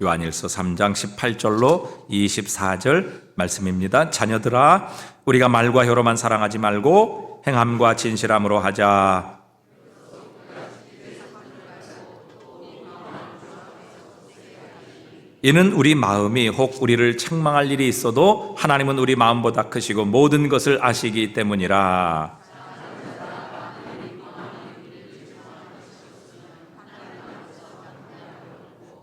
요한일서 3장 18절로 24절 말씀입니다. 자녀들아, 우리가 말과 혀로만 사랑하지 말고 행함과 진실함으로 하자. 이는 우리 마음이 혹 우리를 책망할 일이 있어도 하나님은 우리 마음보다 크시고 모든 것을 아시기 때문이라.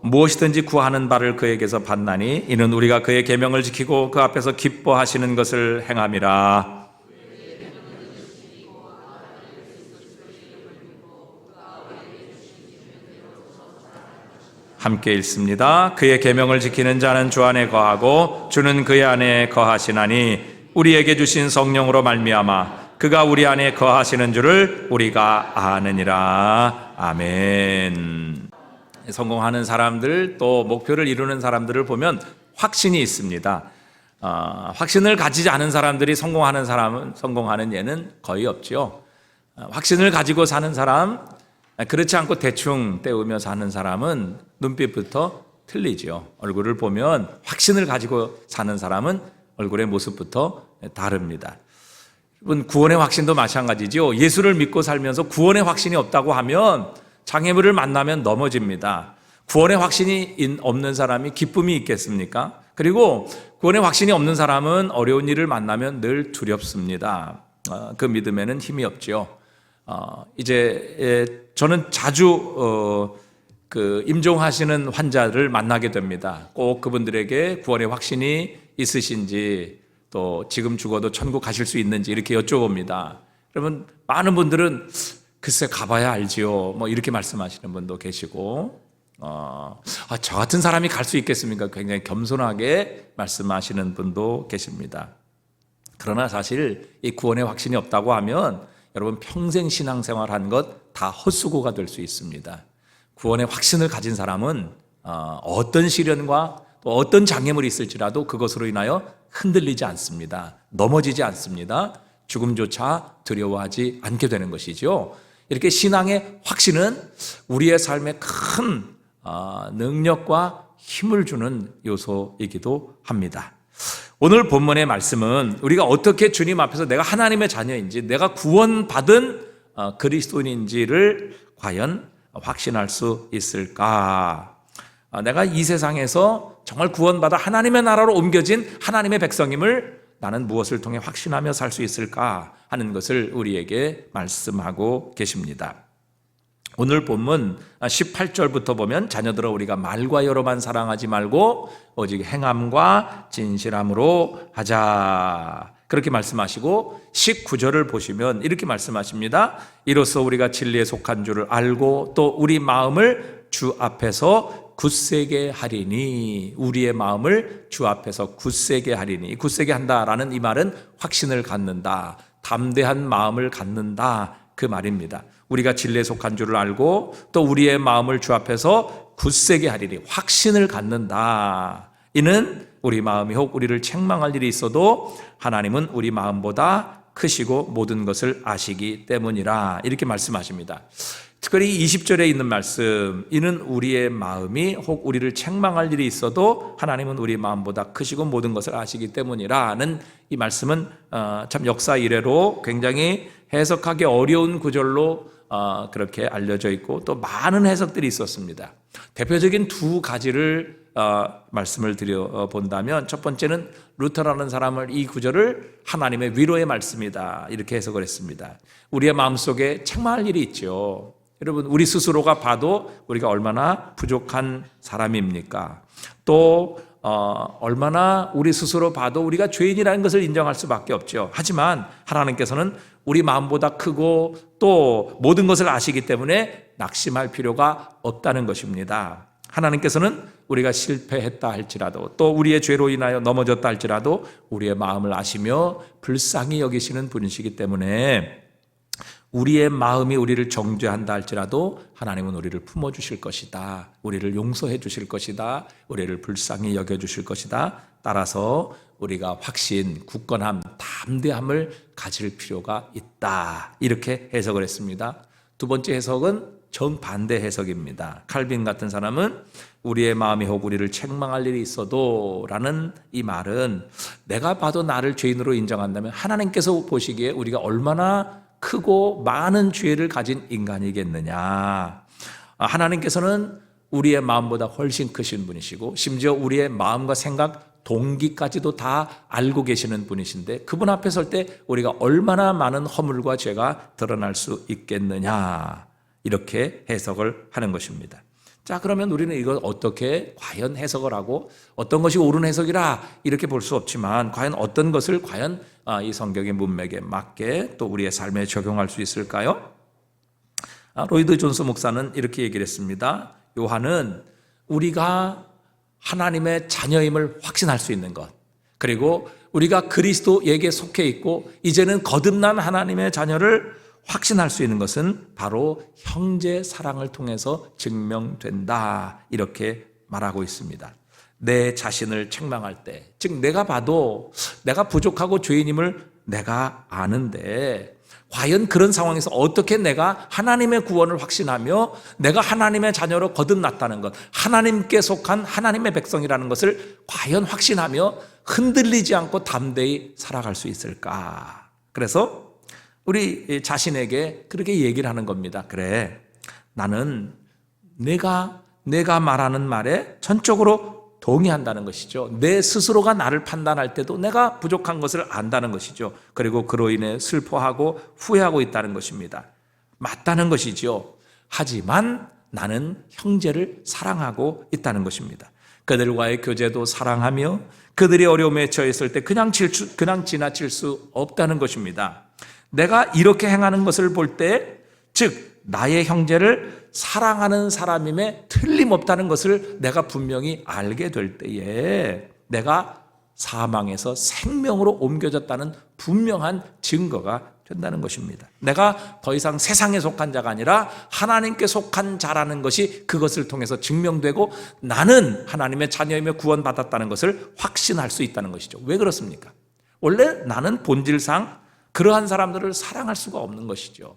무엇이든지 구하는 바를 그에게서 받나니 이는 우리가 그의 계명을 지키고 그 앞에서 기뻐하시는 것을 행함이라. 함께 읽습니다. 그의 계명을 지키는 자는 주 안에 거하고 주는 그의 안에 거하시나니 우리에게 주신 성령으로 말미암아 그가 우리 안에 거하시는 줄을 우리가 아느니라. 아멘. 성공하는 사람들, 또 목표를 이루는 사람들을 보면 확신이 있습니다. 확신을 가지지 않은 사람들이 성공하는 예는 거의 없죠. 확신을 가지고 사는 사람, 그렇지 않고 대충 때우며 사는 사람은 눈빛부터 틀리죠. 얼굴을 보면 확신을 가지고 사는 사람은 얼굴의 모습부터 다릅니다. 여러분, 구원의 확신도 마찬가지죠. 예수를 믿고 살면서 구원의 확신이 없다고 하면 장애물을 만나면 넘어집니다. 구원의 확신이 없는 사람이 기쁨이 있겠습니까? 그리고 구원의 확신이 없는 사람은 어려운 일을 만나면 늘 두렵습니다. 그 믿음에는 힘이 없죠. 이제 저는 자주 임종하시는 환자를 만나게 됩니다. 꼭 그분들에게 구원의 확신이 있으신지, 또 지금 죽어도 천국 가실 수 있는지 이렇게 여쭤봅니다. 여러분, 많은 분들은 글쎄 가봐야 알지요, 뭐 이렇게 말씀하시는 분도 계시고, 저 같은 사람이 갈 수 있겠습니까? 굉장히 겸손하게 말씀하시는 분도 계십니다. 그러나 사실 이 구원의 확신이 없다고 하면 여러분 평생 신앙생활 한 것 다 헛수고가 될 수 있습니다. 구원의 확신을 가진 사람은 어떤 시련과 또 어떤 장애물이 있을지라도 그것으로 인하여 흔들리지 않습니다. 넘어지지 않습니다. 죽음조차 두려워하지 않게 되는 것이죠. 이렇게 신앙의 확신은 우리의 삶에 큰 능력과 힘을 주는 요소이기도 합니다. 오늘 본문의 말씀은 우리가 어떻게 주님 앞에서 내가 하나님의 자녀인지, 내가 구원받은 그리스도인인지를 과연 확신할 수 있을까? 내가 이 세상에서 정말 구원받아 하나님의 나라로 옮겨진 하나님의 백성임을 나는 무엇을 통해 확신하며 살 수 있을까 하는 것을 우리에게 말씀하고 계십니다. 오늘 본문 18절부터 보면 자녀들아, 우리가 말과 혀로만 사랑하지 말고 오직 행함과 진실함으로 하자, 그렇게 말씀하시고 19절을 보시면 이렇게 말씀하십니다. 이로써 우리가 진리에 속한 줄을 알고 또 우리 마음을 주 앞에서 굳세게 하리니, 우리의 마음을 주 앞에서 굳세게 하리니, 굳세게 한다라는 이 말은 확신을 갖는다, 담대한 마음을 갖는다, 그 말입니다. 우리가 진리에 속한 줄을 알고 또 우리의 마음을 주 앞에서 굳세게 하리니, 확신을 갖는다. 이는 우리 마음이 혹 우리를 책망할 일이 있어도 하나님은 우리 마음보다 크시고 모든 것을 아시기 때문이라, 이렇게 말씀하십니다. 특별히 20절에 있는 말씀, 이는 우리의 마음이 혹 우리를 책망할 일이 있어도 하나님은 우리 마음보다 크시고 모든 것을 아시기 때문이라는 이 말씀은 참 역사 이래로 굉장히 해석하기 어려운 구절로 그렇게 알려져 있고 또 많은 해석들이 있었습니다. 대표적인 두 가지를 말씀을 드려 본다면, 첫 번째는 루터라는 사람을 이 구절을 하나님의 위로의 말씀이다, 이렇게 해석을 했습니다. 우리의 마음속에 책망할 일이 있죠. 여러분, 우리 스스로가 봐도 우리가 얼마나 부족한 사람입니까? 또 얼마나 우리 스스로 봐도 우리가 죄인이라는 것을 인정할 수밖에 없죠. 하지만 하나님께서는 우리 마음보다 크고 또 모든 것을 아시기 때문에 낙심할 필요가 없다는 것입니다. 하나님께서는 우리가 실패했다 할지라도 또 우리의 죄로 인하여 넘어졌다 할지라도 우리의 마음을 아시며 불쌍히 여기시는 분이시기 때문에 우리의 마음이 우리를 정죄한다 할지라도 하나님은 우리를 품어주실 것이다, 우리를 용서해 주실 것이다, 우리를 불쌍히 여겨주실 것이다. 따라서 우리가 확신, 굳건함, 담대함을 가질 필요가 있다, 이렇게 해석을 했습니다. 두 번째 해석은 정반대 해석입니다. 칼빈 같은 사람은 우리의 마음이 혹 우리를 책망할 일이 있어도 라는 이 말은 내가 봐도 나를 죄인으로 인정한다면 하나님께서 보시기에 우리가 얼마나 크고 많은 죄를 가진 인간이겠느냐. 하나님께서는 우리의 마음보다 훨씬 크신 분이시고 심지어 우리의 마음과 생각, 동기까지도 다 알고 계시는 분이신데 그분 앞에 설 때 우리가 얼마나 많은 허물과 죄가 드러날 수 있겠느냐. 이렇게 해석을 하는 것입니다. 자, 그러면 우리는 이걸 어떻게 과연 해석을 하고 어떤 것이 옳은 해석이라 이렇게 볼 수 없지만 과연 어떤 것을 과연 이 성경의 문맥에 맞게 또 우리의 삶에 적용할 수 있을까요? 로이드 존스 목사는 이렇게 얘기를 했습니다. 요한은 우리가 하나님의 자녀임을 확신할 수 있는 것, 그리고 우리가 그리스도에게 속해 있고 이제는 거듭난 하나님의 자녀를 확신할 수 있는 것은 바로 형제 사랑을 통해서 증명된다. 이렇게 말하고 있습니다. 내 자신을 책망할 때, 즉 내가 봐도 내가 부족하고 죄인임을 내가 아는데 과연 그런 상황에서 어떻게 내가 하나님의 구원을 확신하며 내가 하나님의 자녀로 거듭났다는 것, 하나님께 속한 하나님의 백성이라는 것을 과연 확신하며 흔들리지 않고 담대히 살아갈 수 있을까? 그래서 우리 자신에게 그렇게 얘기를 하는 겁니다. 그래, 나는 내가 말하는 말에 전적으로 동의한다는 것이죠. 내 스스로가 나를 판단할 때도 내가 부족한 것을 안다는 것이죠. 그리고 그로 인해 슬퍼하고 후회하고 있다는 것입니다. 맞다는 것이죠. 하지만 나는 형제를 사랑하고 있다는 것입니다. 그들과의 교제도 사랑하며 그들이 어려움에 처했을 때 그냥 지나칠 수 없다는 것입니다. 내가 이렇게 행하는 것을 볼 때, 즉 나의 형제를 사랑하는 사람임에 틀림없다는 것을 내가 분명히 알게 될 때에 내가 사망에서 생명으로 옮겨졌다는 분명한 증거가 된다는 것입니다. 내가 더 이상 세상에 속한 자가 아니라 하나님께 속한 자라는 것이 그것을 통해서 증명되고 나는 하나님의 자녀이며 구원받았다는 것을 확신할 수 있다는 것이죠. 왜 그렇습니까? 원래 나는 본질상 그러한 사람들을 사랑할 수가 없는 것이죠.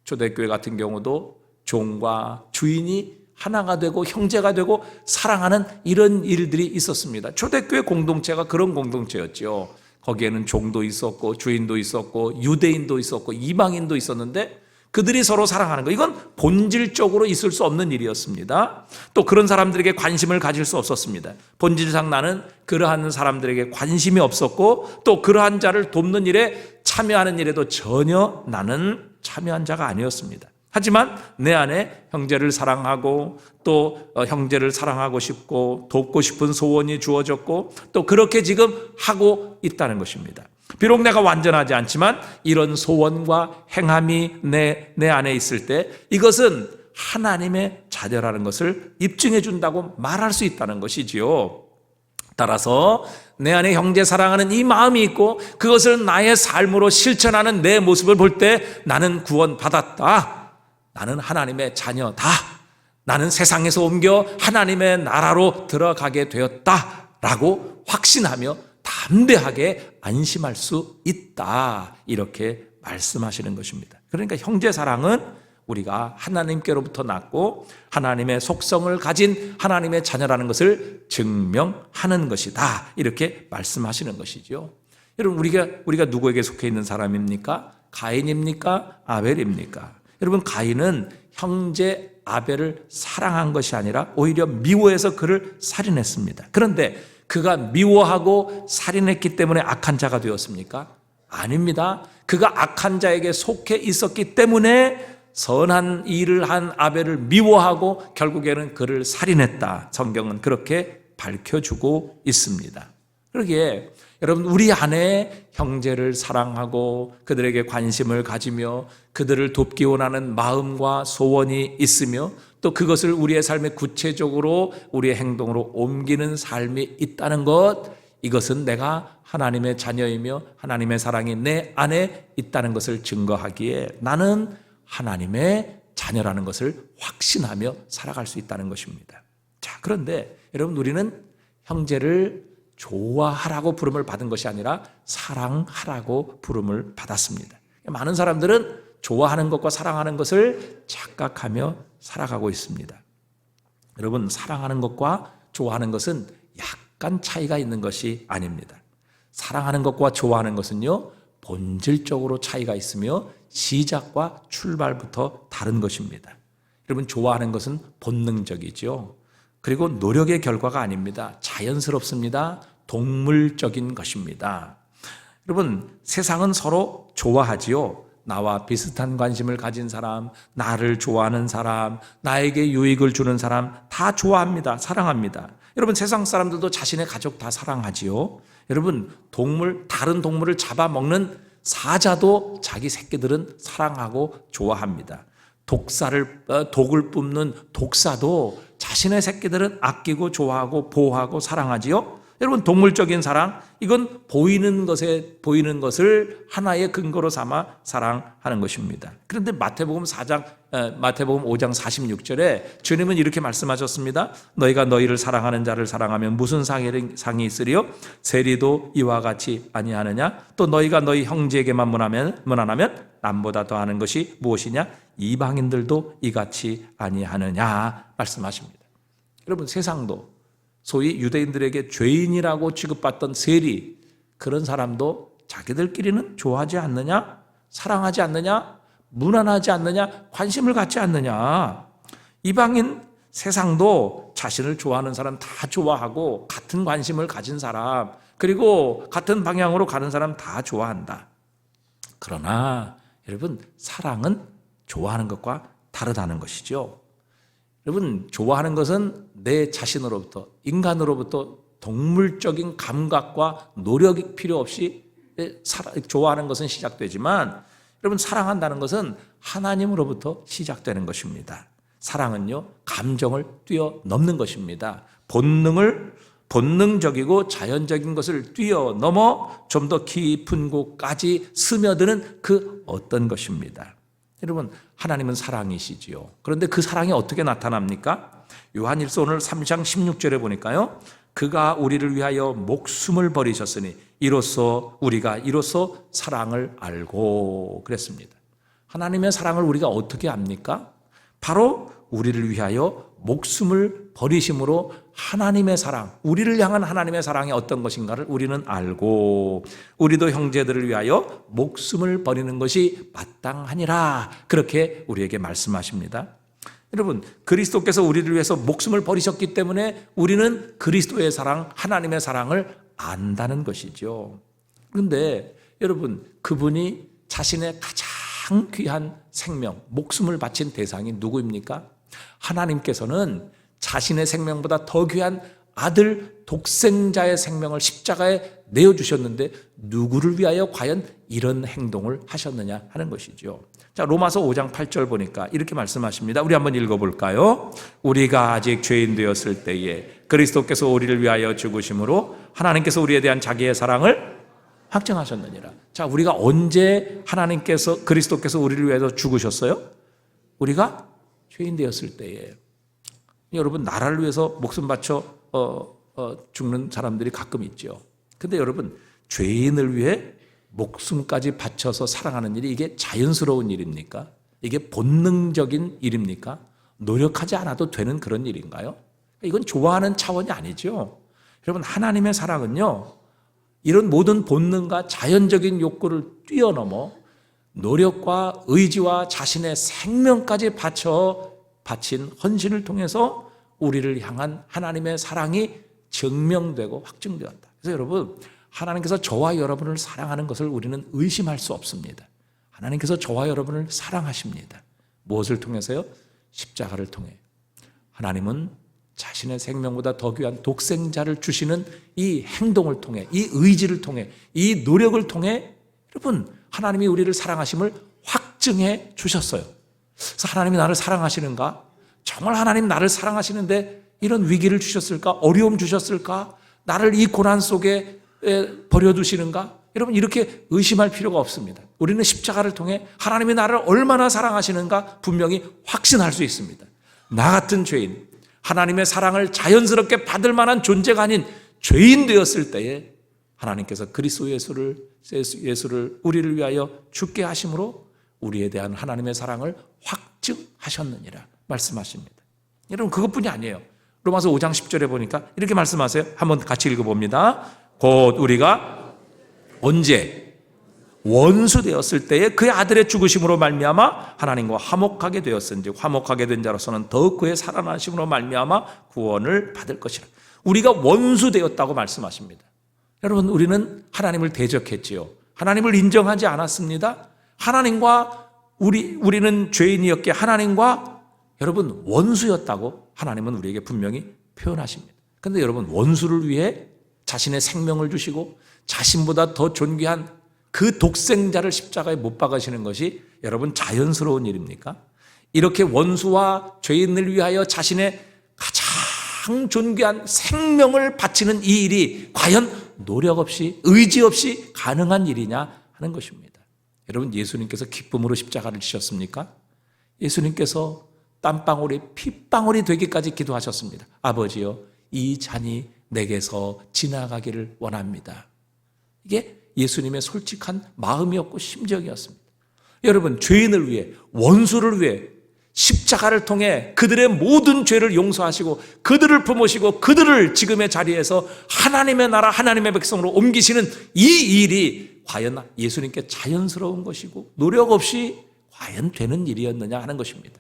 초대교회 같은 경우도 종과 주인이 하나가 되고 형제가 되고 사랑하는 이런 일들이 있었습니다. 초대교회 공동체가 그런 공동체였죠. 거기에는 종도 있었고 주인도 있었고 유대인도 있었고 이방인도 있었는데 그들이 서로 사랑하는 거, 이건 본질적으로 있을 수 없는 일이었습니다. 또 그런 사람들에게 관심을 가질 수 없었습니다. 본질상 나는 그러한 사람들에게 관심이 없었고 또 그러한 자를 돕는 일에 참여하는 일에도 전혀 나는 참여한 자가 아니었습니다. 하지만 내 안에 형제를 사랑하고 또 형제를 사랑하고 싶고 돕고 싶은 소원이 주어졌고 또 그렇게 지금 하고 있다는 것입니다. 비록 내가 완전하지 않지만 이런 소원과 행함이 내 안에 있을 때 이것은 하나님의 자녀라는 것을 입증해 준다고 말할 수 있다는 것이지요. 따라서 내 안에 형제 사랑하는 이 마음이 있고 그것을 나의 삶으로 실천하는 내 모습을 볼 때 나는 구원받았다. 나는 하나님의 자녀다. 나는 세상에서 옮겨 하나님의 나라로 들어가게 되었다라고 확신하며 담대하게 안심할 수 있다. 이렇게 말씀하시는 것입니다. 그러니까 형제 사랑은 우리가 하나님께로부터 났고 하나님의 속성을 가진 하나님의 자녀라는 것을 증명하는 것이다. 이렇게 말씀하시는 것이죠. 여러분, 우리가 누구에게 속해 있는 사람입니까? 가인입니까? 아벨입니까? 여러분, 가인은 형제 아벨을 사랑한 것이 아니라 오히려 미워해서 그를 살인했습니다. 그런데 그가 미워하고 살인했기 때문에 악한 자가 되었습니까? 아닙니다. 그가 악한 자에게 속해 있었기 때문에 선한 일을 한 아벨을 미워하고 결국에는 그를 살인했다. 성경은 그렇게 밝혀주고 있습니다. 그러기에 여러분, 우리 안에 형제를 사랑하고 그들에게 관심을 가지며 그들을 돕기 원하는 마음과 소원이 있으며 또 그것을 우리의 삶에 구체적으로 우리의 행동으로 옮기는 삶이 있다는 것, 이것은 내가 하나님의 자녀이며 하나님의 사랑이 내 안에 있다는 것을 증거하기에 나는 하나님의 자녀라는 것을 확신하며 살아갈 수 있다는 것입니다. 자, 그런데 여러분, 우리는 형제를 좋아하라고 부름을 받은 것이 아니라 사랑하라고 부름을 받았습니다. 많은 사람들은 좋아하는 것과 사랑하는 것을 착각하며 살아가고 있습니다. 여러분, 사랑하는 것과 좋아하는 것은 약간 차이가 있는 것이 아닙니다. 사랑하는 것과 좋아하는 것은요, 본질적으로 차이가 있으며 시작과 출발부터 다른 것입니다. 여러분, 좋아하는 것은 본능적이죠. 그리고 노력의 결과가 아닙니다. 자연스럽습니다. 동물적인 것입니다. 여러분, 세상은 서로 좋아하지요. 나와 비슷한 관심을 가진 사람, 나를 좋아하는 사람, 나에게 유익을 주는 사람 다 좋아합니다. 사랑합니다. 여러분, 세상 사람들도 자신의 가족 다 사랑하지요. 여러분, 다른 동물을 잡아먹는 사자도 자기 새끼들은 사랑하고 좋아합니다. 독을 뿜는 독사도 자신의 새끼들은 아끼고 좋아하고 보호하고 사랑하지요. 여러분, 동물적인 사랑, 이건 보이는 것을 하나의 근거로 삼아 사랑하는 것입니다. 그런데 마태복음 5장 46절에 주님은 이렇게 말씀하셨습니다. 너희가 너희를 사랑하는 자를 사랑하면 무슨 상이 있으리요? 세리도 이와 같이 아니하느냐? 또 너희가 너희 형제에게만 문안하면 남보다 더하는 것이 무엇이냐? 이방인들도 이같이 아니하느냐? 말씀하십니다. 여러분, 세상도 소위 유대인들에게 죄인이라고 취급받던 세리, 그런 사람도 자기들끼리는 좋아하지 않느냐? 사랑하지 않느냐? 무난하지 않느냐? 관심을 갖지 않느냐? 이방인 세상도 자신을 좋아하는 사람 다 좋아하고 같은 관심을 가진 사람, 그리고 같은 방향으로 가는 사람 다 좋아한다. 그러나 여러분, 사랑은 좋아하는 것과 다르다는 것이죠. 여러분, 좋아하는 것은 내 자신으로부터, 인간으로부터 동물적인 감각과 노력이 필요 없이 좋아하는 것은 시작되지만, 여러분, 사랑한다는 것은 하나님으로부터 시작되는 것입니다. 사랑은요, 감정을 뛰어넘는 것입니다. 본능적이고 자연적인 것을 뛰어넘어 좀 더 깊은 곳까지 스며드는 그 어떤 것입니다. 여러분, 하나님은 사랑이시지요. 그런데 그 사랑이 어떻게 나타납니까? 요한일서 오늘 3장 16절에 보니까요, 그가 우리를 위하여 목숨을 버리셨으니 우리가 이로써 사랑을 알고 그랬습니다. 하나님의 사랑을 우리가 어떻게 압니까? 바로 우리를 위하여 목숨을 버리심으로 하나님의 사랑, 우리를 향한 하나님의 사랑이 어떤 것인가를 우리는 알고, 우리도 형제들을 위하여 목숨을 버리는 것이 마땅하니라, 그렇게 우리에게 말씀하십니다. 여러분, 그리스도께서 우리를 위해서 목숨을 버리셨기 때문에 우리는 그리스도의 사랑, 하나님의 사랑을 안다는 것이죠. 그런데 여러분, 그분이 자신의 가장 귀한 생명, 목숨을 바친 대상이 누구입니까? 하나님께서는 자신의 생명보다 더 귀한 아들 독생자의 생명을 십자가에 내어주셨는데 누구를 위하여 과연 이런 행동을 하셨느냐 하는 것이죠. 자, 로마서 5장 8절 보니까 이렇게 말씀하십니다. 우리 한번 읽어볼까요? 우리가 아직 죄인 되었을 때에 그리스도께서 우리를 위하여 죽으심으로 하나님께서 우리에 대한 자기의 사랑을 확증하셨느니라. 자, 우리가 언제 그리스도께서 우리를 위해서 죽으셨어요? 우리가 죄인 되었을 때에. 여러분, 나라를 위해서 목숨 바쳐 죽는 사람들이 가끔 있죠. 근데 여러분, 죄인을 위해 목숨까지 바쳐서 사랑하는 일이 이게 자연스러운 일입니까? 이게 본능적인 일입니까? 노력하지 않아도 되는 그런 일인가요? 이건 좋아하는 차원이 아니죠. 여러분, 하나님의 사랑은요, 이런 모든 본능과 자연적인 욕구를 뛰어넘어 노력과 의지와 자신의 생명까지 바친 헌신을 통해서 우리를 향한 하나님의 사랑이 증명되고 확증되었다. 그래서 여러분, 하나님께서 저와 여러분을 사랑하는 것을 우리는 의심할 수 없습니다. 하나님께서 저와 여러분을 사랑하십니다. 무엇을 통해서요? 십자가를 통해. 하나님은 자신의 생명보다 더 귀한 독생자를 주시는 이 행동을 통해, 이 의지를 통해, 이 노력을 통해 여러분, 하나님이 우리를 사랑하심을 확증해 주셨어요. 그래서 하나님이 나를 사랑하시는가? 정말 하나님 나를 사랑하시는데 이런 위기를 주셨을까? 어려움 주셨을까? 나를 이 고난 속에 버려두시는가? 여러분, 이렇게 의심할 필요가 없습니다. 우리는 십자가를 통해 하나님이 나를 얼마나 사랑하시는가 분명히 확신할 수 있습니다. 나 같은 죄인, 하나님의 사랑을 자연스럽게 받을 만한 존재가 아닌 죄인 되었을 때에 하나님께서 그리스도 예수를 우리를 위하여 죽게 하심으로 우리에 대한 하나님의 사랑을 확증하셨느니라 말씀하십니다. 여러분 그것뿐이 아니에요. 로마서 5장 10절에 보니까 이렇게 말씀하세요. 한번 같이 읽어봅니다. 곧 우리가 언제 원수 되었을 때에 그의 아들의 죽으심으로 말미암아 하나님과 화목하게 되었은지 화목하게 된 자로서는 더욱 그의 살아나심으로 말미암아 구원을 받을 것이라. 우리가 원수 되었다고 말씀하십니다. 여러분 우리는 하나님을 대적했지요. 하나님을 인정하지 않았습니다. 하나님과 우리는 죄인이었기에 하나님과 여러분 원수였다고 하나님은 우리에게 분명히 표현하십니다. 그런데 여러분 원수를 위해 자신의 생명을 주시고 자신보다 더 존귀한 그 독생자를 십자가에 못 박으시는 것이 여러분 자연스러운 일입니까? 이렇게 원수와 죄인을 위하여 자신의 가장 존귀한 생명을 바치는 이 일이 과연 노력 없이 의지 없이 가능한 일이냐 하는 것입니다. 여러분 예수님께서 기쁨으로 십자가를 지셨습니까? 예수님께서 땀방울이 핏방울이 되기까지 기도하셨습니다. 아버지여 이 잔이 내게서 지나가기를 원합니다. 이게 예수님의 솔직한 마음이었고 심정이었습니다. 여러분 죄인을 위해 원수를 위해 십자가를 통해 그들의 모든 죄를 용서하시고 그들을 품으시고 그들을 지금의 자리에서 하나님의 나라 하나님의 백성으로 옮기시는 이 일이 과연 예수님께 자연스러운 것이고 노력 없이 과연 되는 일이었느냐 하는 것입니다.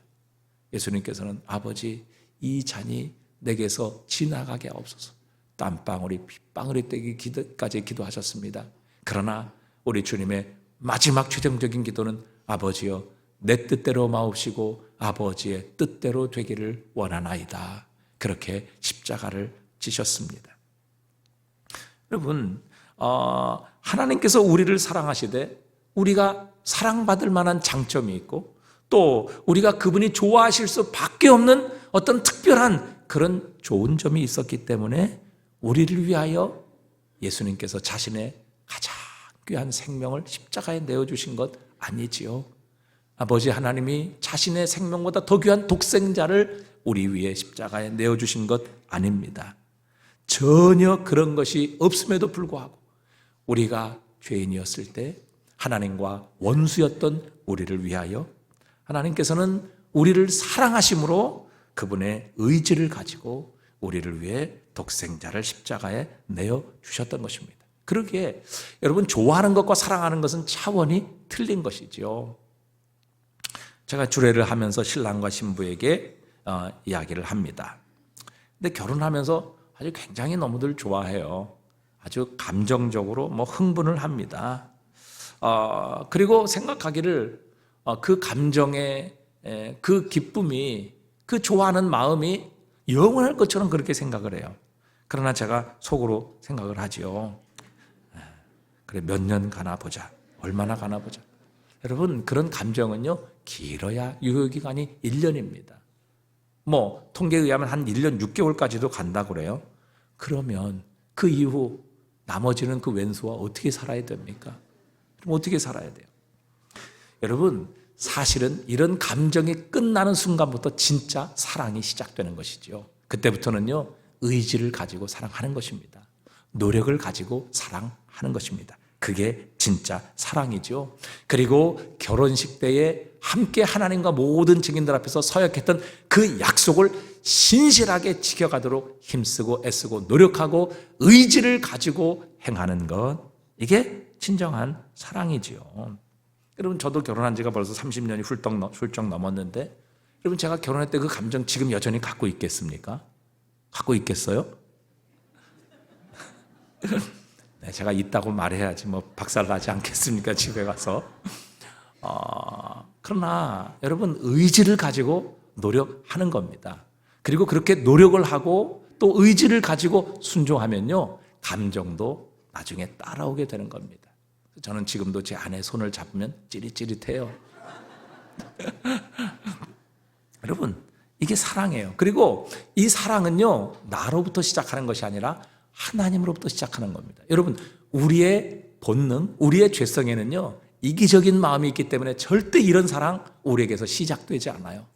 예수님께서는 아버지 이 잔이 내게서 지나가게 하옵소서. 땀방울이 핏방울이 되기까지 기도하셨습니다. 그러나 우리 주님의 마지막 최종적인 기도는 아버지여 내 뜻대로 마옵시고 아버지의 뜻대로 되기를 원하나이다. 그렇게 십자가를 지셨습니다. 여러분 하나님께서 우리를 사랑하시되 우리가 사랑받을 만한 장점이 있고 또 우리가 그분이 좋아하실 수밖에 없는 어떤 특별한 그런 좋은 점이 있었기 때문에 우리를 위하여 예수님께서 자신의 가장 귀한 생명을 십자가에 내어주신 것 아니지요. 아버지 하나님이 자신의 생명보다 더 귀한 독생자를 우리 위해 십자가에 내어주신 것 아닙니다. 전혀 그런 것이 없음에도 불구하고 우리가 죄인이었을 때 하나님과 원수였던 우리를 위하여 하나님께서는 우리를 사랑하심으로 그분의 의지를 가지고 우리를 위해 독생자를 십자가에 내어주셨던 것입니다. 그러기에 여러분 좋아하는 것과 사랑하는 것은 차원이 틀린 것이지요. 제가 주례를 하면서 신랑과 신부에게 이야기를 합니다. 근데 결혼하면서 아주 굉장히 너무들 좋아해요. 아주 감정적으로 흥분을 합니다. 그리고 생각하기를 그 감정의 그 기쁨이 그 좋아하는 마음이 영원할 것처럼 그렇게 생각을 해요. 그러나 제가 속으로 생각을 하지요. 그래 몇 년 가나 보자. 얼마나 가나 보자. 여러분 그런 감정은요 길어야 유효기간이 1년입니다. 통계에 의하면 한 1년 6개월까지도 간다고 그래요. 그러면 그 이후 나머지는 그 왼수와 어떻게 살아야 됩니까? 그럼 어떻게 살아야 돼요? 여러분 사실은 이런 감정이 끝나는 순간부터 진짜 사랑이 시작되는 것이죠. 그때부터는요 의지를 가지고 사랑하는 것입니다. 노력을 가지고 사랑하는 것입니다. 그게 진짜 사랑이죠. 그리고 결혼식 때에 함께 하나님과 모든 증인들 앞에서 서약했던 그 약속을 신실하게 지켜가도록 힘쓰고 애쓰고 노력하고 의지를 가지고 행하는 것, 이게 진정한 사랑이지요. 여러분 저도 결혼한 지가 벌써 30년이 훌쩍 넘었는데 여러분 제가 결혼할 때 그 감정 지금 여전히 갖고 있겠습니까? 갖고 있겠어요? 네, 제가 있다고 말해야지 박살나지 않겠습니까? 집에 가서. 그러나 여러분 의지를 가지고 노력하는 겁니다. 그리고 그렇게 노력을 하고 또 의지를 가지고 순종하면요 감정도 나중에 따라오게 되는 겁니다. 저는 지금도 제 아내 손을 잡으면 찌릿찌릿해요. 여러분 이게 사랑이에요. 그리고 이 사랑은요 나로부터 시작하는 것이 아니라 하나님으로부터 시작하는 겁니다. 여러분 우리의 본능, 우리의 죄성에는요 이기적인 마음이 있기 때문에 절대 이런 사랑 우리에게서 시작되지 않아요.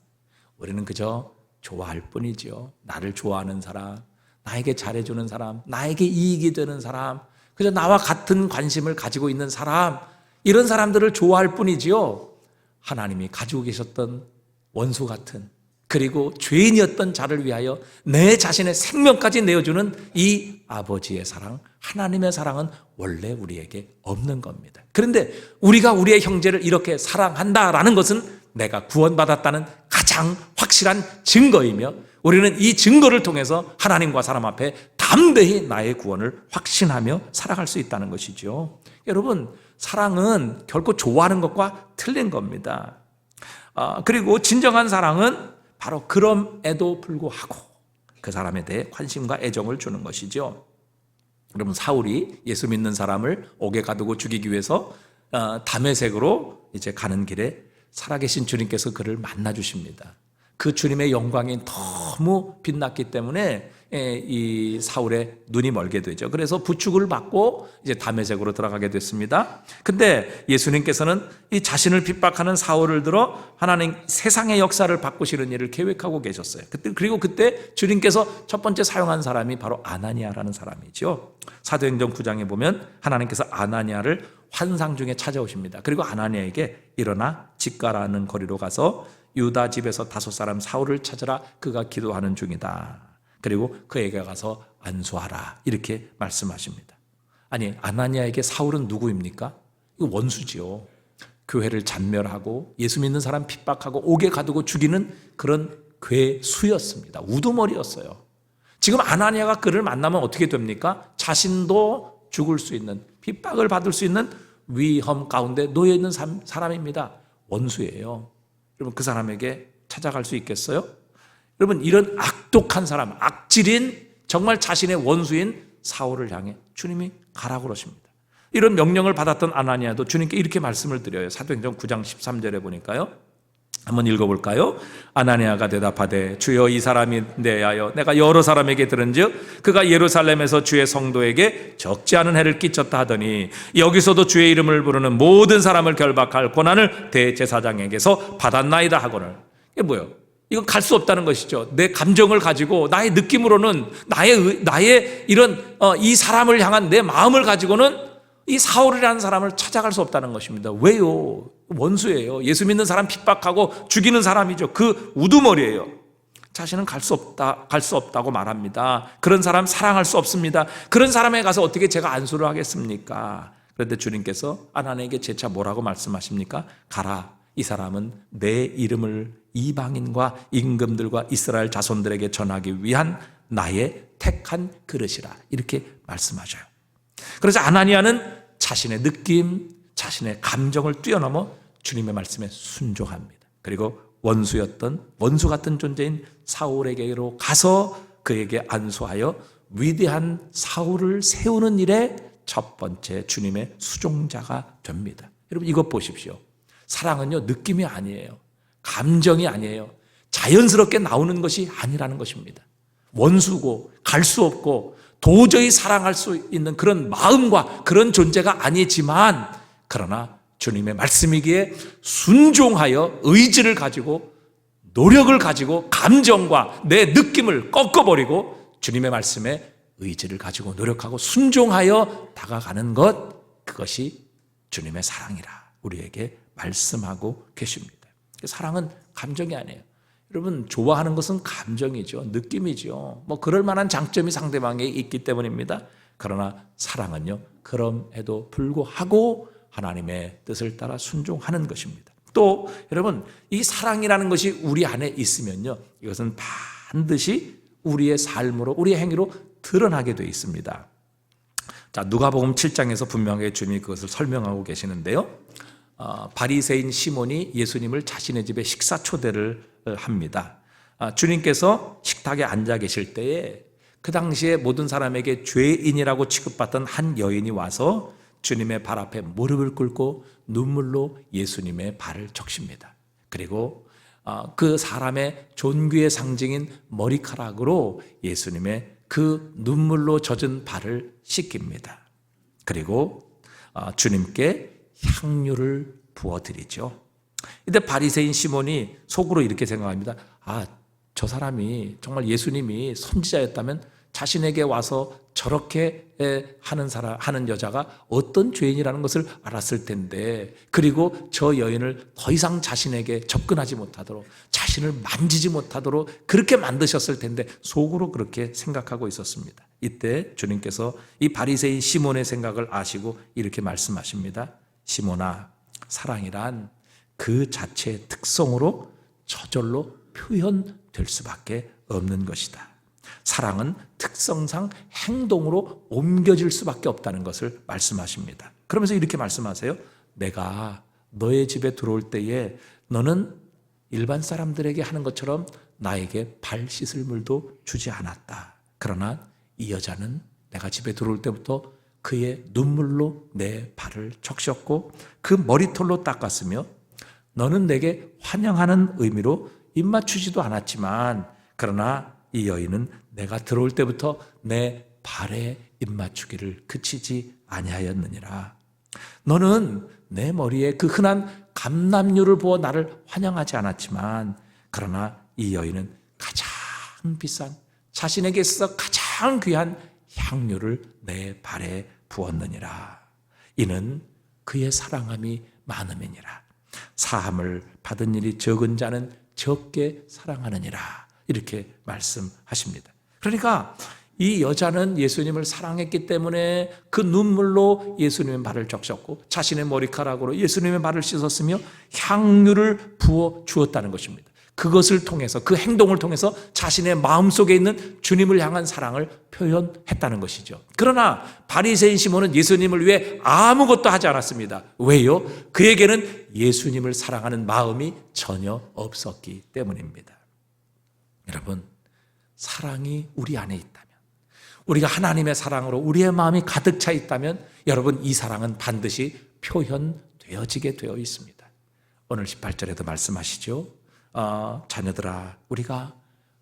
우리는 그저 좋아할 뿐이죠. 나를 좋아하는 사람, 나에게 잘해주는 사람, 나에게 이익이 되는 사람, 그저 나와 같은 관심을 가지고 있는 사람, 이런 사람들을 좋아할 뿐이지요. 하나님이 가지고 계셨던 원수 같은, 그리고 죄인이었던 자를 위하여 내 자신의 생명까지 내어주는 이 아버지의 사랑, 하나님의 사랑은 원래 우리에게 없는 겁니다. 그런데 우리가 우리의 형제를 이렇게 사랑한다라는 것은 내가 구원받았다는 가장 확실한 증거이며, 우리는 이 증거를 통해서 하나님과 사람 앞에 담대히 나의 구원을 확신하며 살아갈 수 있다는 것이죠. 여러분, 사랑은 결코 좋아하는 것과 틀린 겁니다. 그리고 진정한 사랑은 바로 그럼에도 불구하고 그 사람에 대해 관심과 애정을 주는 것이죠. 여러분, 사울이 예수 믿는 사람을 옥에 가두고 죽이기 위해서 다메섹으로 이제 가는 길에 살아계신 주님께서 그를 만나 주십니다. 그 주님의 영광이 너무 빛났기 때문에 이 사울의 눈이 멀게 되죠. 그래서 부축을 받고 이제 다메섹으로 들어가게 됐습니다. 근데 예수님께서는 이 자신을 핍박하는 사울을 들어 하나님 세상의 역사를 바꾸시는 일을 계획하고 계셨어요. 그리고 그때 주님께서 첫 번째 사용한 사람이 바로 아나니아라는 사람이죠. 사도행전 9장에 보면 하나님께서 아나니아를 환상 중에 찾아오십니다. 그리고 아나니아에게 일어나 집가라는 거리로 가서 유다 집에서 5사람 사울을 찾으라, 그가 기도하는 중이다. 그리고 그에게 가서 안수하라, 이렇게 말씀하십니다. 아니, 아나니아에게 사울은 누구입니까? 이거 원수지요. 교회를 잔멸하고 예수 믿는 사람 핍박하고 옥에 가두고 죽이는 그런 괴수였습니다. 우두머리였어요. 지금 아나니아가 그를 만나면 어떻게 됩니까? 자신도 죽을 수 있는, 핍박을 받을 수 있는 위험 가운데 놓여 있는 사람입니다. 원수예요. 여러분, 그 사람에게 찾아갈 수 있겠어요? 여러분, 이런 악독한 사람, 악질인 정말 자신의 원수인 사울을 향해 주님이 가라고 그러십니다. 이런 명령을 받았던 아나니아도 주님께 이렇게 말씀을 드려요. 사도행전 9장 13절에 보니까요. 한번 읽어볼까요? 아나니아가 대답하되 주여, 이 사람이 대하여 내가 여러 사람에게 들은즉 그가 예루살렘에서 주의 성도에게 적지 않은 해를 끼쳤다 하더니 여기서도 주의 이름을 부르는 모든 사람을 결박할 권한을 대제사장에게서 받았나이다 하거늘. 이게 뭐예요? 이건 갈 수 없다는 것이죠. 내 감정을 가지고 나의 느낌으로는 나의 이런 이 사람을 향한 내 마음을 가지고는 이 사울이라는 사람을 찾아갈 수 없다는 것입니다. 왜요? 원수예요. 예수 믿는 사람 핍박하고 죽이는 사람이죠. 그 우두머리예요. 자신은 갈 수 없다고 말합니다. 그런 사람 사랑할 수 없습니다. 그런 사람에 가서 어떻게 제가 안수를 하겠습니까? 그런데 주님께서 아나니아에게 재차 뭐라고 말씀하십니까? 가라. 이 사람은 내 이름을 이방인과 임금들과 이스라엘 자손들에게 전하기 위한 나의 택한 그릇이라, 이렇게 말씀하셔요. 그래서 아나니아는 자신의 느낌, 자신의 감정을 뛰어넘어 주님의 말씀에 순종합니다. 그리고 원수 같은 존재인 사울에게로 가서 그에게 안수하여 위대한 사울을 세우는 일에 첫 번째 주님의 수종자가 됩니다. 여러분, 이것 보십시오. 사랑은요, 느낌이 아니에요. 감정이 아니에요. 자연스럽게 나오는 것이 아니라는 것입니다. 원수고 갈 수 없고 도저히 사랑할 수 있는 그런 마음과 그런 존재가 아니지만, 그러나 주님의 말씀이기에 순종하여 의지를 가지고 노력을 가지고 감정과 내 느낌을 꺾어버리고 주님의 말씀에 의지를 가지고 노력하고 순종하여 다가가는 것, 그것이 주님의 사랑이라 우리에게 말씀하고 계십니다. 사랑은 감정이 아니에요. 여러분, 좋아하는 것은 감정이죠. 느낌이죠. 뭐 그럴 만한 장점이 상대방에게 있기 때문입니다. 그러나 사랑은요, 그럼에도 불구하고 하나님의 뜻을 따라 순종하는 것입니다. 또 여러분, 이 사랑이라는 것이 우리 안에 있으면요, 이것은 반드시 우리의 삶으로, 우리의 행위로 드러나게 되어 있습니다. 자, 누가복음 7장에서 분명하게 주님이 그것을 설명하고 계시는데요. 바리새인 시몬이 예수님을 자신의 집에 식사 초대를 합니다. 주님께서 식탁에 앉아 계실 때에 그 당시에 모든 사람에게 죄인이라고 취급받던 한 여인이 와서 주님의 발 앞에 무릎을 꿇고 눈물로 예수님의 발을 적십니다. 그리고 그 사람의 존귀의 상징인 머리카락으로 예수님의 그 눈물로 젖은 발을 씻깁니다. 그리고 주님께 향유를 부어드리죠. 근데 바리새인 시몬이 속으로 이렇게 생각합니다. 저 사람이 정말 예수님이 선지자였다면 자신에게 와서 저렇게 하는 여자가 어떤 죄인이라는 것을 알았을 텐데, 그리고 저 여인을 더 이상 자신에게 접근하지 못하도록, 자신을 만지지 못하도록 그렇게 만드셨을 텐데 속으로 그렇게 생각하고 있었습니다. 이때 주님께서 이 바리새인 시몬의 생각을 아시고 이렇게 말씀하십니다. 시몬아, 사랑이란 그 자체의 특성으로 저절로 표현될 수밖에 없는 것이다. 사랑은 특성상 행동으로 옮겨질 수밖에 없다는 것을 말씀하십니다. 그러면서 이렇게 말씀하세요. 내가 너의 집에 들어올 때에 너는 일반 사람들에게 하는 것처럼 나에게 발 씻을 물도 주지 않았다. 그러나 이 여자는 내가 집에 들어올 때부터 그의 눈물로 내 발을 적셨고 그 머리털로 닦았으며 너는 내게 환영하는 의미로 입맞추지도 않았지만 그러나 이 여인은 내가 들어올 때부터 내 발에 입맞추기를 그치지 아니하였느니라. 너는 내 머리에 그 흔한 감람류를 부어 나를 환영하지 않았지만 그러나 이 여인은 가장 비싼 자신에게 있어서 가장 귀한 향료를 내 발에 부었느니라. 이는 그의 사랑함이 많음이니라. 사함을 받은 일이 적은 자는 적게 사랑하느니라. 이렇게 말씀하십니다. 그러니까 이 여자는 예수님을 사랑했기 때문에 그 눈물로 예수님의 발을 적셨고 자신의 머리카락으로 예수님의 발을 씻었으며 향유를 부어 주었다는 것입니다. 그것을 통해서, 그 행동을 통해서 자신의 마음속에 있는 주님을 향한 사랑을 표현했다는 것이죠. 그러나 바리새인 시몬은 예수님을 위해 아무것도 하지 않았습니다. 왜요? 그에게는 예수님을 사랑하는 마음이 전혀 없었기 때문입니다. 여러분, 사랑이 우리 안에 있다면, 우리가 하나님의 사랑으로 우리의 마음이 가득 차 있다면 여러분, 이 사랑은 반드시 표현되어지게 되어 있습니다. 오늘 18절에도 말씀하시죠. 자녀들아, 우리가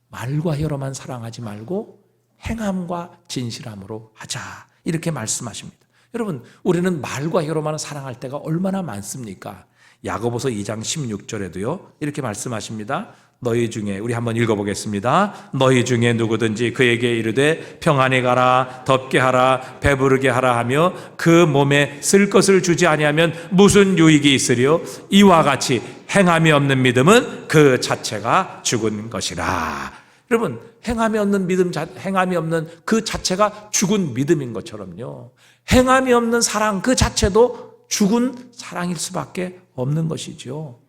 말과 혀로만 사랑하지 말고 행함과 진실함으로 하자, 이렇게 말씀하십니다. 여러분, 우리는 말과 혀로만 사랑할 때가 얼마나 많습니까? 야고보서 2장 16절에도요 이렇게 말씀하십니다. 너희 중에, 우리 한번 읽어보겠습니다. 너희 중에 누구든지 그에게 이르되 평안히 가라, 덥게 하라, 배부르게 하라 하며 그 몸에 쓸 것을 주지 아니하면 무슨 유익이 있으리요? 이와 같이 행함이 없는 믿음은 그 자체가 죽은 것이라. 여러분, 행함이 없는 믿음, 행함이 없는 그 자체가 죽은 믿음인 것처럼요, 행함이 없는 사랑 그 자체도 죽은 사랑일 수밖에 없는 것이죠.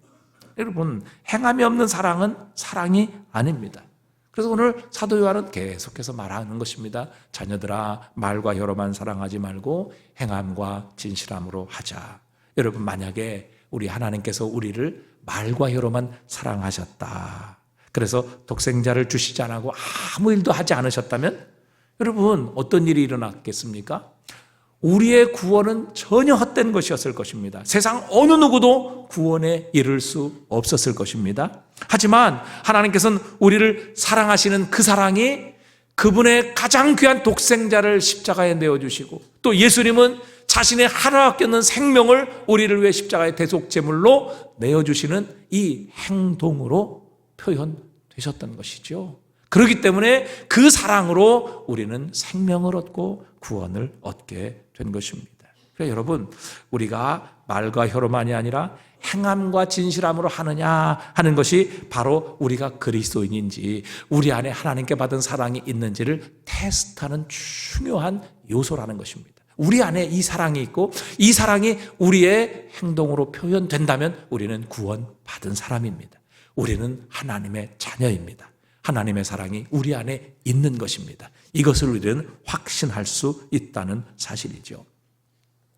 여러분, 행함이 없는 사랑은 사랑이 아닙니다. 그래서 오늘 사도 요한은 계속해서 말하는 것입니다. 자녀들아, 말과 혀로만 사랑하지 말고 행함과 진실함으로 하자. 여러분, 만약에 우리 하나님께서 우리를 말과 혀로만 사랑하셨다, 그래서 독생자를 주시지 않고 아무 일도 하지 않으셨다면 여러분, 어떤 일이 일어났겠습니까? 우리의 구원은 전혀 헛된 것이었을 것입니다. 세상 어느 누구도 구원에 이를 수 없었을 것입니다. 하지만 하나님께서는 우리를 사랑하시는 그 사랑이 그분의 가장 귀한 독생자를 십자가에 내어주시고, 또 예수님은 자신의 하나밖에 없는 생명을 우리를 위해 십자가의 대속제물로 내어주시는 이 행동으로 표현되셨던 것이죠. 그렇기 때문에 그 사랑으로 우리는 생명을 얻고 구원을 얻게 된 것입니다. 그래서 여러분, 우리가 말과 혀로만이 아니라 행함과 진실함으로 하느냐 하는 것이 바로 우리가 그리스도인인지, 우리 안에 하나님께 받은 사랑이 있는지를 테스트하는 중요한 요소라는 것입니다. 우리 안에 이 사랑이 있고 이 사랑이 우리의 행동으로 표현된다면 우리는 구원받은 사람입니다. 우리는 하나님의 자녀입니다. 하나님의 사랑이 우리 안에 있는 것입니다. 이것을 우리는 확신할 수 있다는 사실이죠.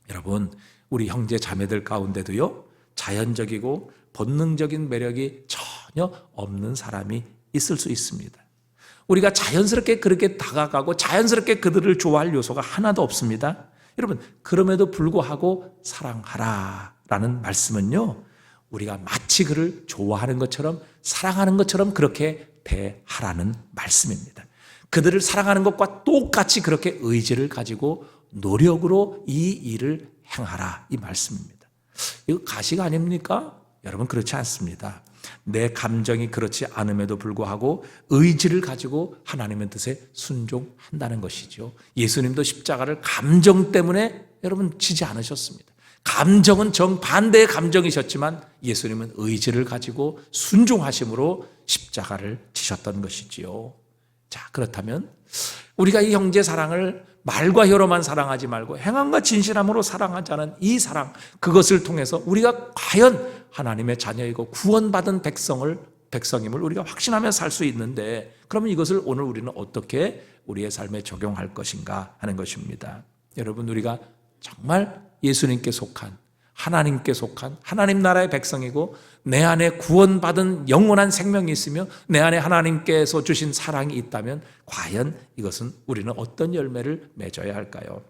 여러분, 우리 형제 자매들 가운데도요, 자연적이고 본능적인 매력이 전혀 없는 사람이 있을 수 있습니다. 우리가 자연스럽게 그렇게 다가가고 자연스럽게 그들을 좋아할 요소가 하나도 없습니다. 여러분, 그럼에도 불구하고 사랑하라라는 말씀은요, 우리가 마치 그를 좋아하는 것처럼 사랑하는 것처럼 그렇게 대하라는 말씀입니다. 그들을 사랑하는 것과 똑같이 그렇게 의지를 가지고 노력으로 이 일을 행하라, 이 말씀입니다. 이거 가식 아닙니까? 여러분, 그렇지 않습니다. 내 감정이 그렇지 않음에도 불구하고 의지를 가지고 하나님의 뜻에 순종한다는 것이죠. 예수님도 십자가를 감정 때문에 여러분 지지 않으셨습니다. 감정은 정반대의 감정이셨지만 예수님은 의지를 가지고 순종하심으로 십자가를 지셨던 것이지요. 자, 그렇다면 우리가 이 형제 사랑을 말과 혀로만 사랑하지 말고 행함과 진실함으로 사랑하자는 이 사랑, 그것을 통해서 우리가 과연 하나님의 자녀이고 구원받은 백성임을 우리가 확신하며 살 수 있는데, 그러면 이것을 오늘 우리는 어떻게 우리의 삶에 적용할 것인가 하는 것입니다. 여러분, 우리가 정말 예수님께 속한, 하나님께 속한 하나님 나라의 백성이고 내 안에 구원받은 영원한 생명이 있으며 내 안에 하나님께서 주신 사랑이 있다면 과연 이것은 우리는 어떤 열매를 맺어야 할까요?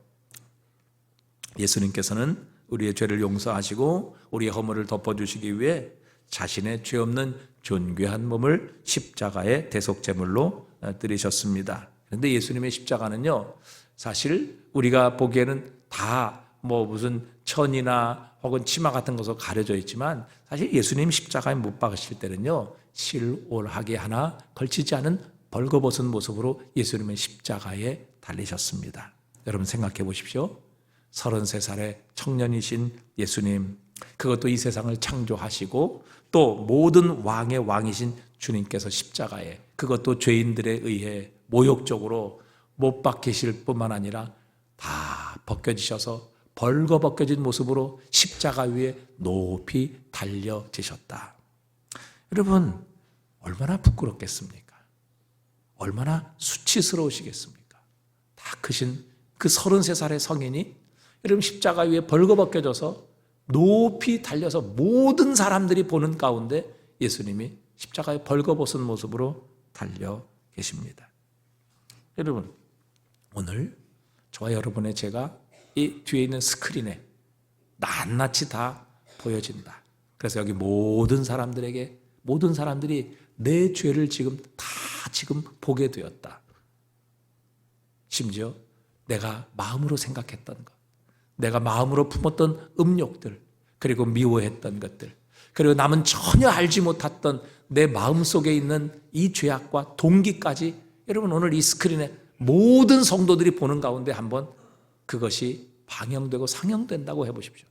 예수님께서는 우리의 죄를 용서하시고 우리의 허물을 덮어주시기 위해 자신의 죄 없는 존귀한 몸을 십자가의 대속제물로 드리셨습니다. 그런데 예수님의 십자가는요, 사실 우리가 보기에는 다 무슨 천이나 혹은 치마 같은 것으로 가려져 있지만 사실 예수님 십자가에 못 박으실 때는요, 실올하게 하나 걸치지 않은 벌거벗은 모습으로 예수님은 십자가에 달리셨습니다. 여러분 생각해 보십시오. 33살의 청년이신 예수님, 그것도 이 세상을 창조하시고 또 모든 왕의 왕이신 주님께서 십자가에, 그것도 죄인들에 의해 모욕적으로 못 박히실 뿐만 아니라 다 벗겨지셔서 벌거벗겨진 모습으로 십자가 위에 높이 달려지셨다. 여러분, 얼마나 부끄럽겠습니까? 얼마나 수치스러우시겠습니까? 다 크신 그 33살의 성인이 여러분 십자가 위에 벌거벗겨져서 높이 달려서 모든 사람들이 보는 가운데 예수님이 십자가에 벌거벗은 모습으로 달려 계십니다. 여러분, 오늘 저와 여러분의 죄가 이 뒤에 있는 스크린에 낱낱이 다 보여진다. 그래서 여기 모든 사람들이 내 죄를 지금 보게 되었다. 심지어 내가 마음으로 생각했던 것, 내가 마음으로 품었던 음욕들, 그리고 미워했던 것들, 그리고 남은 전혀 알지 못했던 내 마음속에 있는 이 죄악과 동기까지 여러분 오늘 이 스크린에 모든 성도들이 보는 가운데 한번 그것이 방영되고 상영된다고 해보십시오.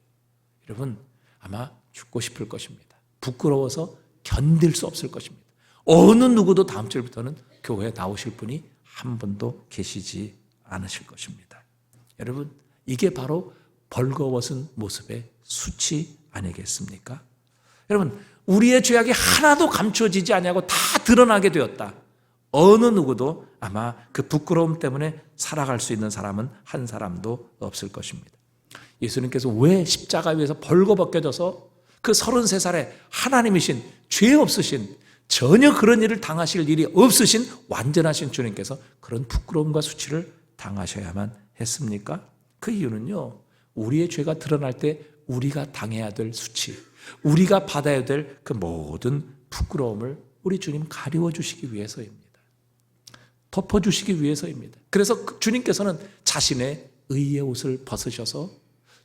여러분 아마 죽고 싶을 것입니다. 부끄러워서 견딜 수 없을 것입니다. 어느 누구도 다음 주부터는 교회에 나오실 분이 한 분도 계시지 않으실 것입니다. 여러분, 이게 바로 벌거벗은 모습의 수치 아니겠습니까? 여러분, 우리의 죄악이 하나도 감춰지지 아니하고 다 드러나게 되었다. 어느 누구도 아마 그 부끄러움 때문에 살아갈 수 있는 사람은 한 사람도 없을 것입니다. 예수님께서 왜 십자가 위에서 벌거벗겨져서 그 33살에 하나님이신, 죄 없으신, 전혀 그런 일을 당하실 일이 없으신 완전하신 주님께서 그런 부끄러움과 수치를 당하셔야만 했습니까? 그 이유는요, 우리의 죄가 드러날 때 우리가 당해야 될 수치, 우리가 받아야 될 그 모든 부끄러움을 우리 주님 가리워 주시기 위해서입니다. 덮어주시기 위해서입니다. 그래서 주님께서는 자신의 의의 옷을 벗으셔서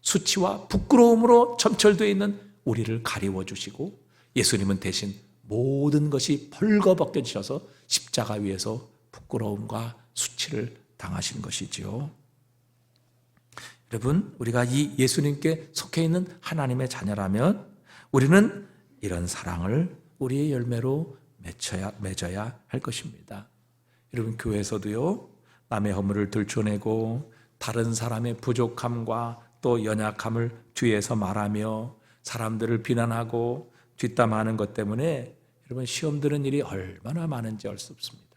수치와 부끄러움으로 점철되어 있는 우리를 가리워 주시고, 예수님은 대신 모든 것이 벌거벗겨지셔서 십자가 위에서 부끄러움과 수치를 당하신 것이지요. 여러분, 우리가 이 예수님께 속해 있는 하나님의 자녀라면 우리는 이런 사랑을 우리의 열매로 맺어야 할 것입니다. 여러분, 교회에서도요, 남의 허물을 들춰내고 다른 사람의 부족함과 또 연약함을 뒤에서 말하며 사람들을 비난하고 뒷담화하는 것 때문에 여러분 시험 드는 일이 얼마나 많은지 알 수 없습니다.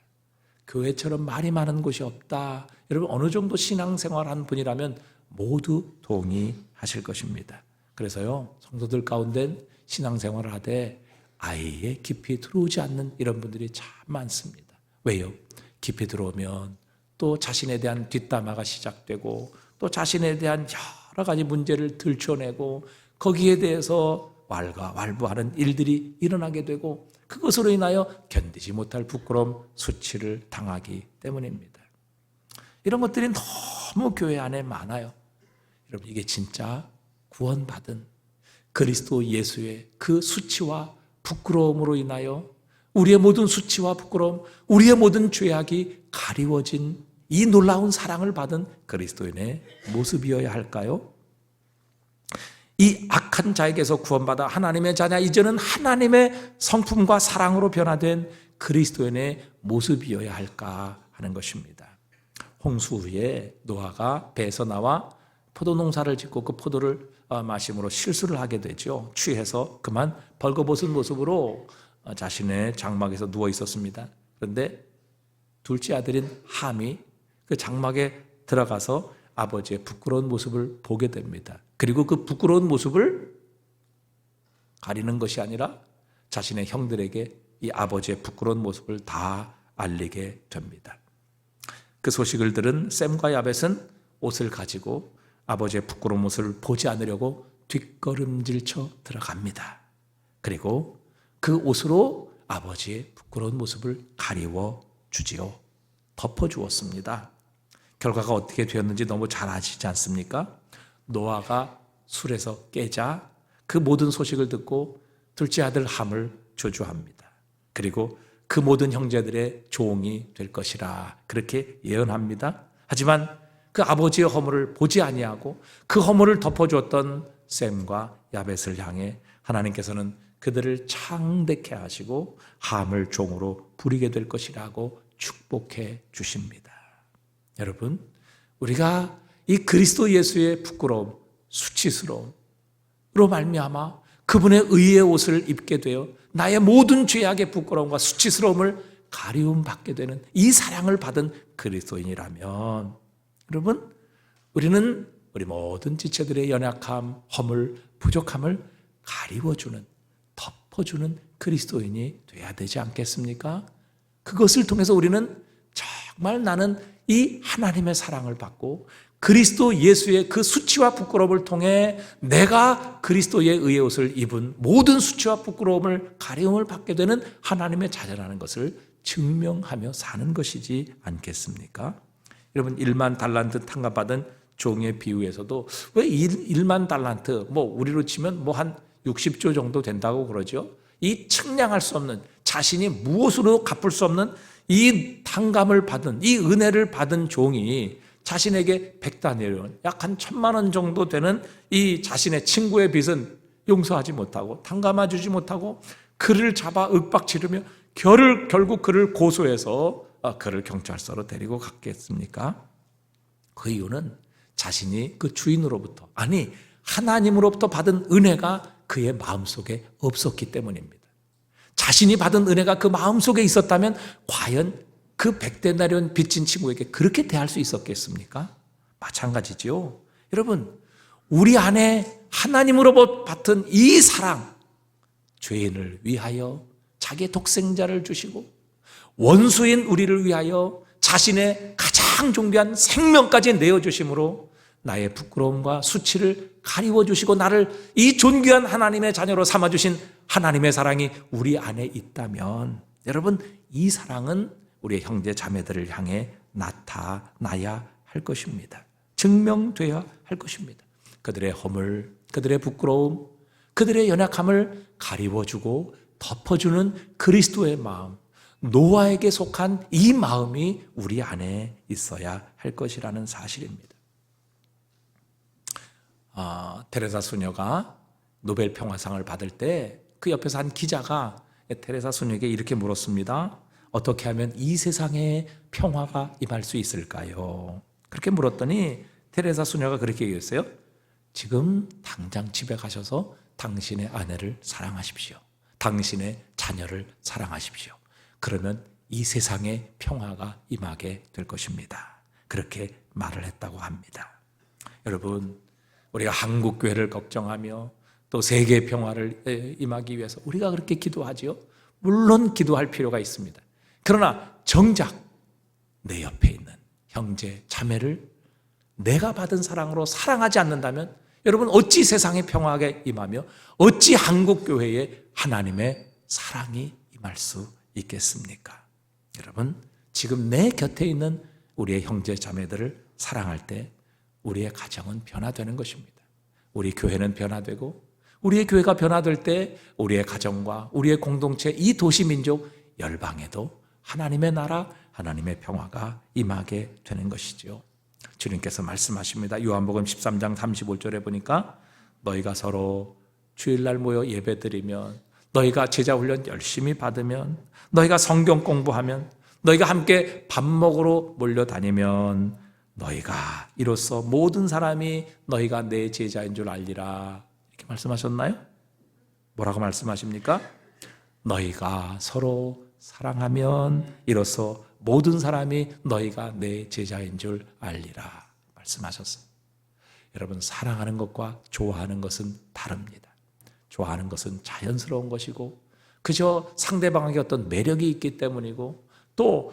교회처럼 말이 많은 곳이 없다. 여러분 어느 정도 신앙생활한 분이라면 모두 동의하실 것입니다. 그래서요, 성도들 가운데 신앙생활을 하되 아예 깊이 들어오지 않는 이런 분들이 참 많습니다. 왜요? 깊이 들어오면 또 자신에 대한 뒷담화가 시작되고 또 자신에 대한 여러 가지 문제를 들춰내고 거기에 대해서 왈가왈부하는 일들이 일어나게 되고 그것으로 인하여 견디지 못할 부끄러움, 수치를 당하기 때문입니다. 이런 것들이 너무 교회 안에 많아요. 여러분, 이게 진짜 구원받은 그리스도 예수의 그 수치와 부끄러움으로 인하여 우리의 모든 수치와 부끄러움, 우리의 모든 죄악이 가리워진 이 놀라운 사랑을 받은 그리스도인의 모습이어야 할까요? 이 악한 자에게서 구원받아 하나님의 자녀, 이제는 하나님의 성품과 사랑으로 변화된 그리스도인의 모습이어야 할까 하는 것입니다. 홍수 후에 노아가 배에서 나와 포도 농사를 짓고 그 포도를 마심으로 실수를 하게 되죠. 취해서 그만 벌거벗은 모습으로 자신의 장막에서 누워 있었습니다. 그런데 둘째 아들인 함이 그 장막에 들어가서 아버지의 부끄러운 모습을 보게 됩니다. 그리고 그 부끄러운 모습을 가리는 것이 아니라 자신의 형들에게 이 아버지의 부끄러운 모습을 다 알리게 됩니다. 그 소식을 들은 셈과 야벳은 옷을 가지고 아버지의 부끄러운 모습을 보지 않으려고 뒷걸음질쳐 들어갑니다. 그리고 그 옷으로 아버지의 부끄러운 모습을 가리워 주지요. 덮어 주었습니다. 결과가 어떻게 되었는지 너무 잘 아시지 않습니까? 노아가 술에서 깨자 그 모든 소식을 듣고 둘째 아들 함을 저주합니다. 그리고 그 모든 형제들의 종이 될 것이라 그렇게 예언합니다. 하지만 그 아버지의 허물을 보지 아니하고 그 허물을 덮어주었던 셈과 야벳을 향해 하나님께서는 그들을 창대케 하시고 함을 종으로 부리게 될 것이라고 축복해 주십니다. 여러분, 우리가 이 그리스도 예수의 부끄러움, 수치스러움으로 말미암아 그분의 의의 옷을 입게 되어 나의 모든 죄악의 부끄러움과 수치스러움을 가리움 받게 되는 이 사랑을 받은 그리스도인이라면, 여러분, 우리는 우리 모든 지체들의 연약함, 허물, 부족함을 가리워주는, 덮어주는 그리스도인이 돼야 되지 않겠습니까? 그것을 통해서 우리는 정말 나는 이 하나님의 사랑을 받고 그리스도 예수의 그 수치와 부끄러움을 통해 내가 그리스도의 의의 옷을 입은 모든 수치와 부끄러움을 가려움을 받게 되는 하나님의 자녀라는 것을 증명하며 사는 것이지 않겠습니까? 여러분, 1만 달란트 탕감받은 종의 비유에서도 왜 1만 달란트, 우리로 치면 한 60조 정도 된다고 그러죠. 이 측량할 수 없는, 자신이 무엇으로 갚을 수 없는 이 탕감을 받은, 이 은혜를 받은 종이 자신에게 100다니엘, 약 한 1000만 원 정도 되는 이 자신의 친구의 빚은 용서하지 못하고 탕감해주지 못하고 그를 잡아 윽박지르며 결국 그를 고소해서 그를 경찰서로 데리고 갔겠습니까? 그 이유는 자신이 그 주인으로부터, 아니 하나님으로부터 받은 은혜가 그의 마음속에 없었기 때문입니다. 자신이 받은 은혜가 그 마음속에 있었다면 과연 그 100데나리온 빚진 친구에게 그렇게 대할 수 있었겠습니까? 마찬가지죠. 여러분, 우리 안에 하나님으로부터 받은 이 사랑, 죄인을 위하여 자기의 독생자를 주시고 원수인 우리를 위하여 자신의 가장 존귀한 생명까지 내어주심으로 나의 부끄러움과 수치를 가리워주시고 나를 이 존귀한 하나님의 자녀로 삼아주신 하나님의 사랑이 우리 안에 있다면, 여러분, 이 사랑은 우리의 형제 자매들을 향해 나타나야 할 것입니다. 증명되어야 할 것입니다. 그들의 허물, 그들의 부끄러움, 그들의 연약함을 가리워주고 덮어주는 그리스도의 마음, 노아에게 속한 이 마음이 우리 안에 있어야 할 것이라는 사실입니다. 테레사 수녀가 노벨 평화상을 받을 때 그 옆에서 한 기자가 테레사 수녀에게 이렇게 물었습니다. 어떻게 하면 이 세상에 평화가 임할 수 있을까요? 그렇게 물었더니 테레사 수녀가 그렇게 얘기했어요. 지금 당장 집에 가셔서 당신의 아내를 사랑하십시오. 당신의 자녀를 사랑하십시오. 그러면 이 세상에 평화가 임하게 될 것입니다. 그렇게 말을 했다고 합니다. 여러분, 우리가 한국 교회를 걱정하며 또 세계 평화를 임하기 위해서 우리가 그렇게 기도하지요. 물론 기도할 필요가 있습니다. 그러나 정작 내 옆에 있는 형제, 자매를 내가 받은 사랑으로 사랑하지 않는다면 여러분, 어찌 세상에 평화하게 임하며 어찌 한국 교회에 하나님의 사랑이 임할 수 있겠습니까? 여러분, 지금 내 곁에 있는 우리의 형제, 자매들을 사랑할 때 우리의 가정은 변화되는 것입니다. 우리 교회는 변화되고 우리의 교회가 변화될 때 우리의 가정과 우리의 공동체, 이 도시 민족 열방에도 하나님의 나라, 하나님의 평화가 임하게 되는 것이죠. 주님께서 말씀하십니다. 요한복음 13장 35절에 보니까 너희가 서로 주일날 모여 예배드리면, 너희가 제자훈련 열심히 받으면, 너희가 성경 공부하면, 너희가 함께 밥 먹으러 몰려다니면 너희가 이로써 모든 사람이 너희가 내 제자인 줄 알리라. 이렇게 말씀하셨나요? 뭐라고 말씀하십니까? 너희가 서로 사랑하면 이로써 모든 사람이 너희가 내 제자인 줄 알리라 말씀하셨어요. 여러분, 사랑하는 것과 좋아하는 것은 다릅니다. 좋아하는 것은 자연스러운 것이고 그저 상대방에게 어떤 매력이 있기 때문이고, 또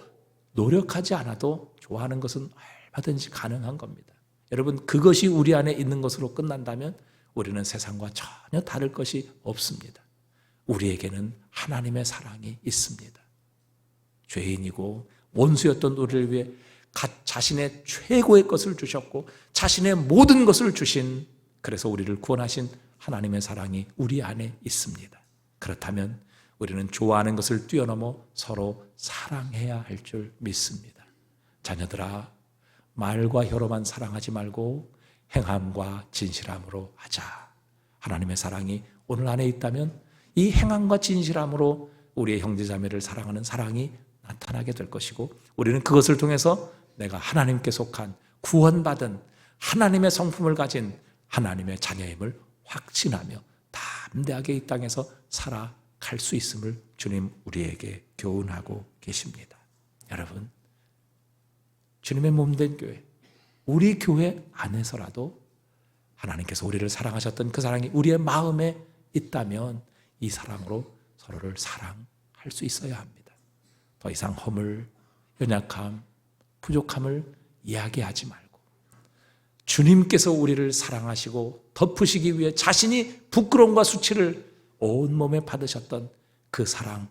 노력하지 않아도 좋아하는 것은 얼마든지 가능한 겁니다. 여러분, 그것이 우리 안에 있는 것으로 끝난다면 우리는 세상과 전혀 다를 것이 없습니다. 우리에게는 하나님의 사랑이 있습니다. 죄인이고 원수였던 우리를 위해 자신의 최고의 것을 주셨고 자신의 모든 것을 주신, 그래서 우리를 구원하신 하나님의 사랑이 우리 안에 있습니다. 그렇다면 우리는 좋아하는 것을 뛰어넘어 서로 사랑해야 할 줄 믿습니다. 자녀들아, 말과 혀로만 사랑하지 말고 행함과 진실함으로 하자. 하나님의 사랑이 오늘 안에 있다면 이 행함과 진실함으로 우리의 형제자매를 사랑하는 사랑이 나타나게 될 것이고, 우리는 그것을 통해서 내가 하나님께 속한 구원받은 하나님의 성품을 가진 하나님의 자녀임을 확신하며 담대하게 이 땅에서 살아갈 수 있음을 주님 우리에게 교훈하고 계십니다. 여러분, 주님의 몸된 교회, 우리 교회 안에서라도 하나님께서 우리를 사랑하셨던 그 사랑이 우리의 마음에 있다면 이 사랑으로 서로를 사랑할 수 있어야 합니다. 더 이상 허물, 연약함, 부족함을 이야기하지 말고 주님께서 우리를 사랑하시고 덮으시기 위해 자신이 부끄러움과 수치를 온몸에 받으셨던 그 사랑,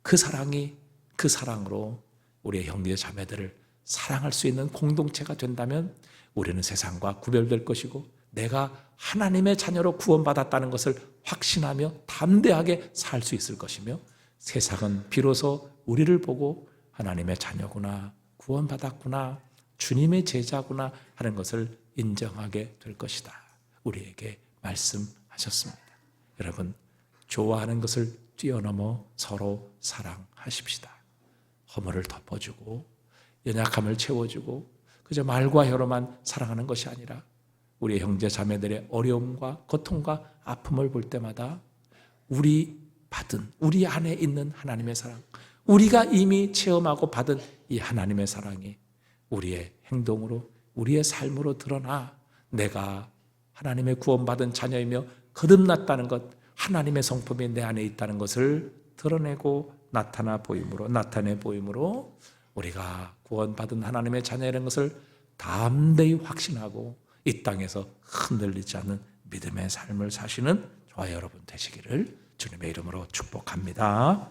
그 사랑이 그 사랑으로 우리의 형제 자매들을 사랑할 수 있는 공동체가 된다면 우리는 세상과 구별될 것이고 내가 하나님의 자녀로 구원받았다는 것을 확신하며 담대하게 살 수 있을 것이며, 세상은 비로소 우리를 보고 하나님의 자녀구나, 구원받았구나, 주님의 제자구나 하는 것을 인정하게 될 것이다. 우리에게 말씀하셨습니다. 여러분, 좋아하는 것을 뛰어넘어 서로 사랑하십시다. 허물을 덮어주고 연약함을 채워주고 그저 말과 혀로만 사랑하는 것이 아니라 우리 형제 자매들의 어려움과 고통과 아픔을 볼 때마다 우리 안에 있는 하나님의 사랑, 우리가 이미 체험하고 받은 이 하나님의 사랑이 우리의 행동으로, 우리의 삶으로 드러나 내가 하나님의 구원받은 자녀이며 거듭났다는 것, 하나님의 성품이 내 안에 있다는 것을 드러내고 나타내 보임으로 우리가 구원받은 하나님의 자녀라는 것을 담대히 확신하고 이 땅에서 흔들리지 않는 믿음의 삶을 사시는 저와 여러분 되시기를 주님의 이름으로 축복합니다.